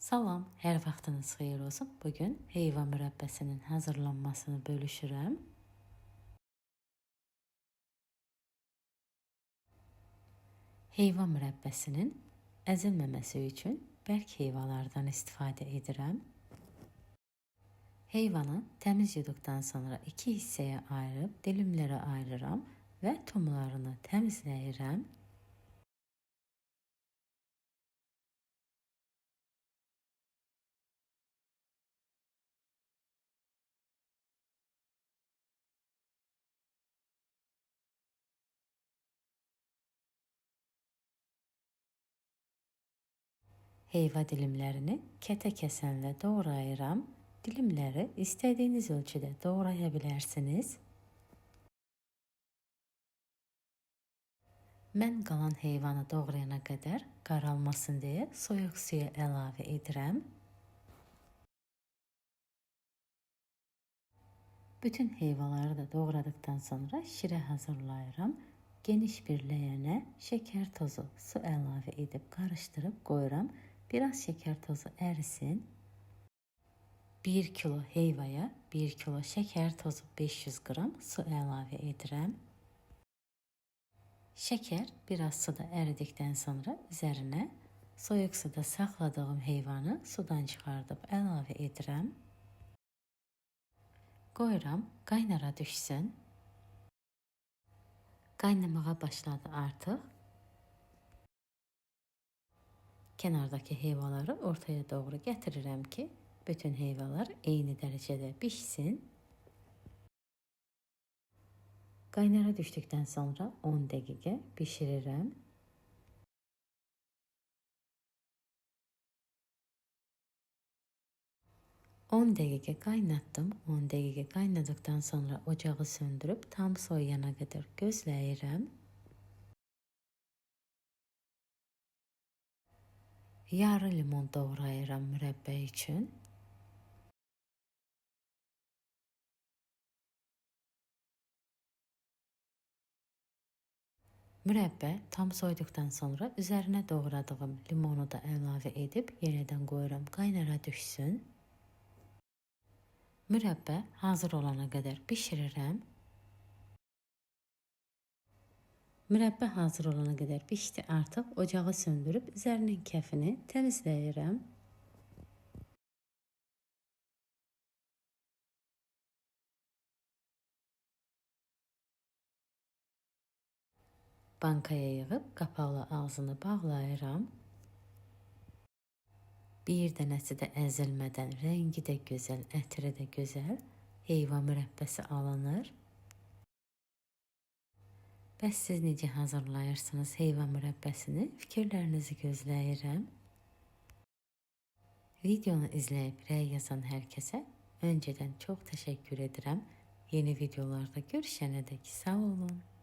Salam, hər vaxtınız xeyir olsun. Bugün heyva mürəbbəsinin hazırlanmasını bölüşürəm. Heyva mürəbbəsinin əzilməməsi üçün bərk heyvalardan istifadə edirəm. Heyvanı təmiz yuduqdan sonra 2 hissəyə ayırıb dilimlərə ayırıram və tumlarını təmizləyirəm. Heyva dilimlərini kətə kəsənlə doğrayıram. Dilimləri istədiyiniz ölçüdə doğraya bilərsiniz. Mən qalan heyvanı doğrayana qədər qaralmasın deyə soyuq suya əlavə edirəm. Bütün heyvaları da doğradıktan sonra şirə hazırlayıram. Geniş bir ləyənə şəkər tozu, su əlavə edib qarışdırıb qoyuram. Biraz şəkər tozu ərisin. 1 kilo heyvaya 1 kilo şəkər tozu, 500 qram su əlavə edirəm. Şəkər biraz suda əridikdən sonra üzərinə soyuq suda saxladığım heyvanı sudan çıxardıb əlavə edirəm. Qoyuram, qaynara düşsün. Qaynamağa başladı artıq. Kənardakı heyvaları ortaya doğru gətirirəm ki, bütün heyvalar eyni dərəcədə bişsin. Qaynara düşdükdən sonra 10 dəqiqə bişirirəm. On dəqiqə qaynatdım. 10 dəqiqə qaynadıktan sonra ocağı söndürüb tam soyuyana qədər gözləyirəm. Yarı limon doğrayıram mürəbbə üçün. Mürəbbə tam soyduqdan sonra üzərinə doğradığım limonu da əlavə edib yenidən qoyuram qaynara düşsün. Mürəbbə hazır olana qədər bişirirəm. Mürəbbə hazır olana qədər pişdi artıq. Ocağı söndürüb üzərinin kəfini təmizləyirəm. Bankaya yığıb qapaqlı ağzını bağlayıram. Bir dənəsi də əzilmədən, rəngi də gözəl, ətri də gözəl heyva mürəbbəsi alınır. Bəs siz necə hazırlayırsınız heyva mürəbbəsini? Fikirlərinizi gözləyirəm. Videonu izləyib rəy yazan hər kəsə öncədən çox təşəkkür edirəm. Yeni videolarda görüşənədək sağ olun.